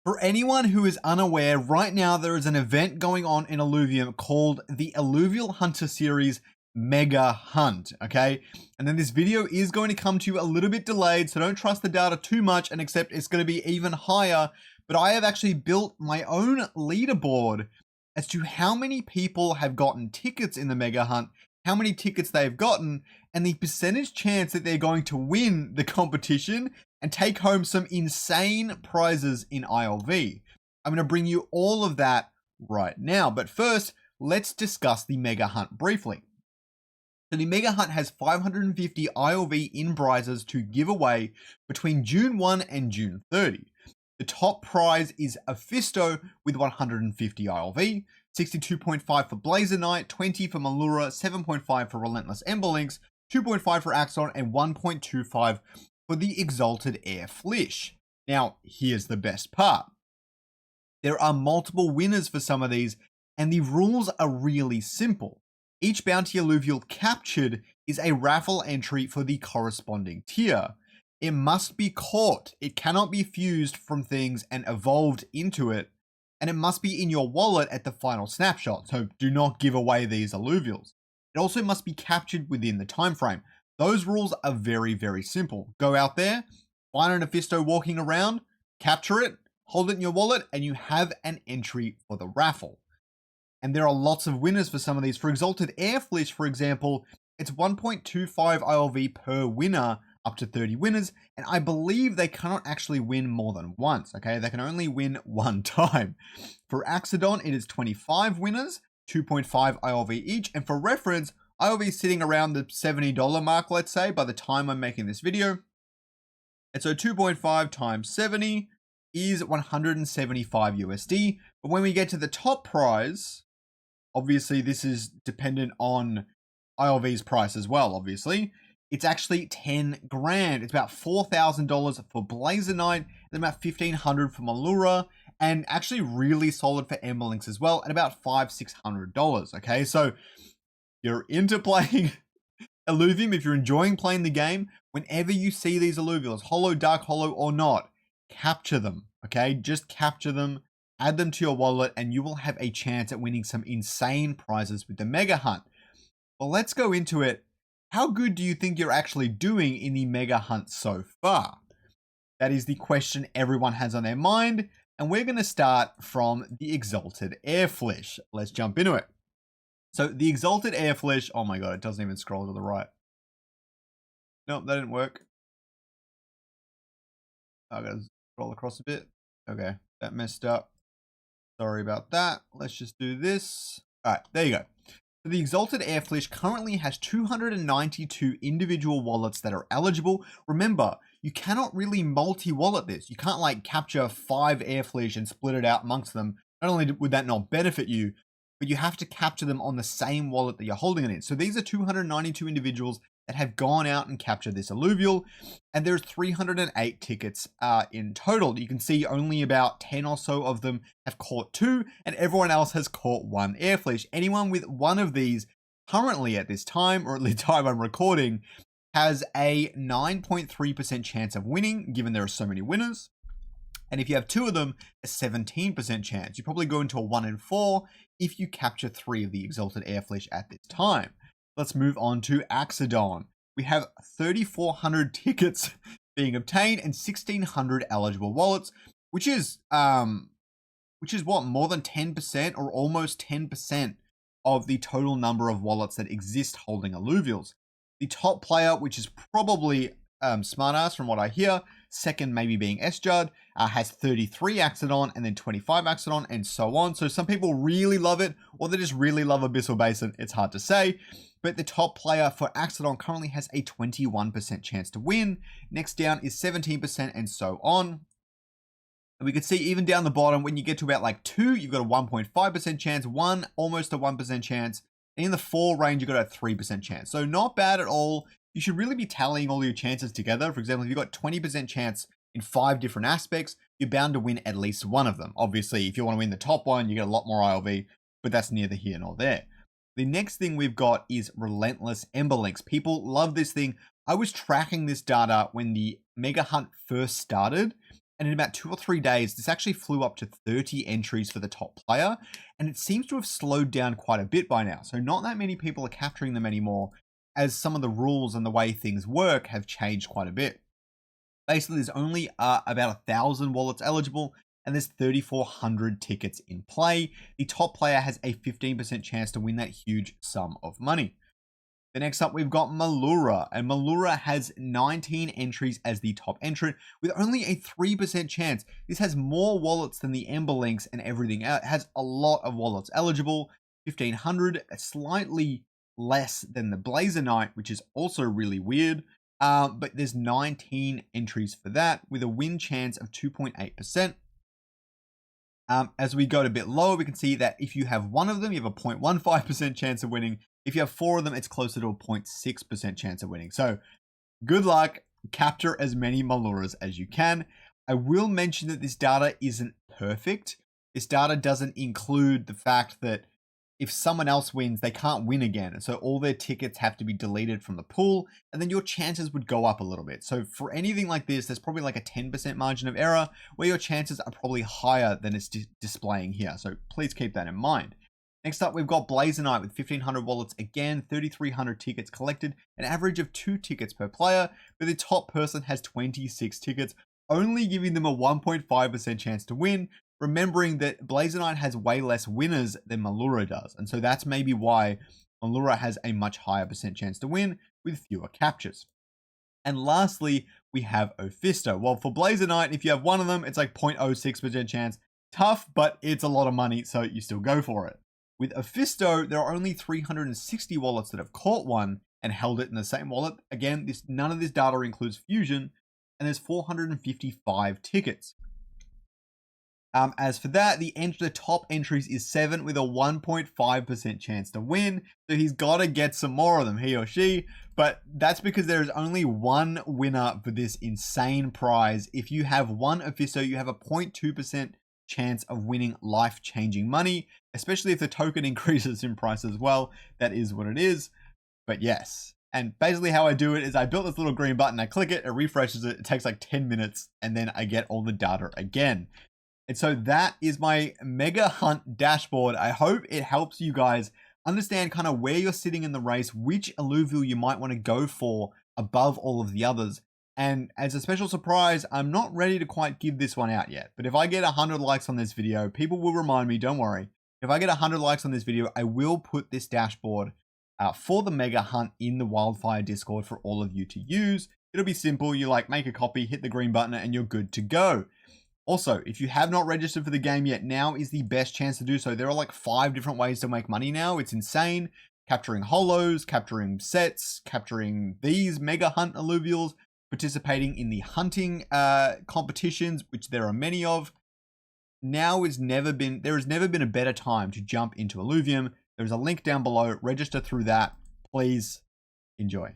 For anyone who is unaware, right now there is an event going on in Illuvium called the Illuvium Hunter Series Mega Hunt, okay? And then this video is going to come to you a little bit delayed, so don't trust the data too much and accept it's going to be even higher. But I have actually built my own leaderboard as to how many people have gotten tickets in the Mega Hunt, how many tickets they've gotten, and the percentage chance that they're going to win the competition and take home some insane prizes in ILV. I'm going to bring you all of that right now. But first, let's discuss the Mega Hunt briefly. So the Mega Hunt has 550 ILV in prizes to give away between June 1 and June 30. The top prize is a Fisto with 150 ILV, 62.5 for Blazer Knight, 20 for Malura, 7.5 for Relentless Emberlinks, 2.5 for Axon, and 1.25 for the Exalted Air Flish. Now, here's the best part. There are multiple winners for some of these, and the rules are really simple. Each bounty alluvial captured is a raffle entry for the corresponding tier. It must be caught. It cannot be fused from things and evolved into it. And it must be in your wallet at the final snapshot, so do not give away these alluvials. It also must be captured within the time frame. Those rules are very, very simple. Go out there, find an Mephisto walking around, capture it, hold it in your wallet, and you have an entry for the raffle. And there are lots of winners for some of these. For Exalted Air Flish, for example, it's 1.25 ILV per winner, up to 30 winners, and I believe they cannot actually win more than once, okay? They can only win one time. For Axodon, it is 25 winners, 2.5 ILV each, and for reference, ILV is sitting around the $70 mark, let's say, by the time I'm making this video. And so 2.5 times 70 is 175 USD, but when we get to the top prize, obviously this is dependent on ILV's price as well, obviously. It's actually 10 grand. It's about $4,000 for Blazer Knight, and about $1,500 for Malura, and actually really solid for Emberlinks as well, at about $500-600. Okay, so you're into playing Illuvium, if you're enjoying playing the game, whenever you see these alluvials, hollow, dark hollow, or not, capture them. Okay, just capture them, add them to your wallet, and you will have a chance at winning some insane prizes with the Mega Hunt. Well, let's go into it. How good do you think you're actually doing in the Mega Hunt so far? That is the question everyone has on their mind, and we're going to start from the Exalted Air Flish. Let's jump into it. So the Exalted Air Flish, oh my god, it doesn't even scroll to the right. Nope, that didn't work. I gotta scroll across a bit. Okay, that messed up. Sorry about that. Let's just do this. All right, there you go. So the Exalted Air Flish currently has 292 individual wallets that are eligible. Remember, you cannot really multi-wallet this. You can't like capture 5 Air Flish and split it out amongst them. Not only would that not benefit you, but you have to capture them on the same wallet that you're holding it in. So these are 292 individuals that have gone out and captured this alluvial, and there's 308 tickets in total. You can see only about 10 or so of them have caught 2, and everyone else has caught 1 Air Flish. Anyone with one of these currently at this time, or at the time I'm recording, has a 9.3% chance of winning, given there are so many winners. And if you have 2 of them, a 17% chance. You probably go into a 1 in 4 if you capture 3 of the Exalted Air Flish at this time. Let's move on to Axodon. We have 3,400 tickets being obtained and 1,600 eligible wallets, which is what, more than 10% or almost 10% of the total number of wallets that exist holding alluvials. The top player, which is probably Smartass from what I hear, second maybe being S-Judd, has 33 Axodon and then 25 Axodon and so on. So some people really love it, or they just really love Abyssal Basin. It's hard to say. But the top player for Axodon currently has a 21% chance to win. Next down is 17% and so on. And we can see even down the bottom, when you get to about like 2, you've got a 1.5% chance, 1 almost a 1% chance. And in the 4 range, you've got a 3% chance. So not bad at all. You should really be tallying all your chances together. For example, if you've got 20% chance in 5 different aspects, you're bound to win at least one of them. Obviously, if you want to win the top one, you get a lot more ILV, but that's neither here nor there. The next thing we've got is Relentless Emberlinks. People love this thing. I was tracking this data when the Mega Hunt first started, And in about 2 or 3 days, this actually flew up to 30 entries for the top player. And it seems to have slowed down quite a bit by now. So not that many people are capturing them anymore, as some of the rules and the way things work have changed quite a bit. Basically, there's only about 1,000 wallets eligible, and there's 3,400 tickets in play. The top player has a 15% chance to win that huge sum of money. The next up, we've got Malura, and Malura has 19 entries as the top entrant with only a 3% chance. This has more wallets than the Ember Links and everything else. It has a lot of wallets eligible, 1,500, slightly less than the Blazer Knight, which is also really weird. But there's 19 entries for that with a win chance of 2.8%. As we go a bit lower, we can see that if you have one of them, you have a 0.15% chance of winning. If you have 4 of them, it's closer to a 0.6% chance of winning. So good luck, capture as many Maluras as you can. I will mention that this data isn't perfect. This data doesn't include the fact that if someone else wins, they can't win again. So all their tickets have to be deleted from the pool, and then your chances would go up a little bit. So for anything like this, there's probably like a 10% margin of error where your chances are probably higher than it's displaying here. So please keep that in mind. Next up, we've got Blazer Knight with 1,500 wallets again, 3,300 tickets collected, an average of 2 tickets per player, but the top person has 26 tickets, only giving them a 1.5% chance to win, remembering that Blazer Knight has way less winners than Malura does. And so that's maybe why Malura has a much higher percent chance to win with fewer captures. And lastly, we have Ophisto. Well, for Blazer Knight, if you have one of them, it's like 0.06% chance. Tough, but it's a lot of money, so you still go for it. With Ophisto, there are only 360 wallets that have caught one and held it in the same wallet. Again, none of this data includes Fusion, and there's 455 tickets. As for that, the top entries is 7 with a 1.5% chance to win. So he's got to get some more of them, he or she. But that's because there is only one winner for this insane prize. If you have one Ophisto, you have a 0.2% chance of winning life-changing money, especially if the token increases in price as well. That is what it is. But yes. And basically how I do it is I built this little green button, I click it, it refreshes it, it takes like 10 minutes, and then I get all the data again. And so that is my Mega Hunt dashboard. I hope it helps you guys understand kind of where you're sitting in the race, which alluvial you might want to go for above all of the others. And as a special surprise, I'm not ready to quite give this one out yet. But if I get 100 likes on this video, people will remind me, don't worry. If I get 100 likes on this video, I will put this dashboard for the Mega Hunt in the Wildfire Discord for all of you to use. It'll be simple. You like make a copy, hit the green button, and you're good to go. Also, if you have not registered for the game yet, now is the best chance to do so. There are like 5 different ways to make money now. It's insane. Capturing holos, capturing sets, capturing these Mega Hunt alluvials, participating in the hunting competitions, which there are many of. There has never been a better time to jump into Illuvium. There's a link down below. Register through that. Please enjoy.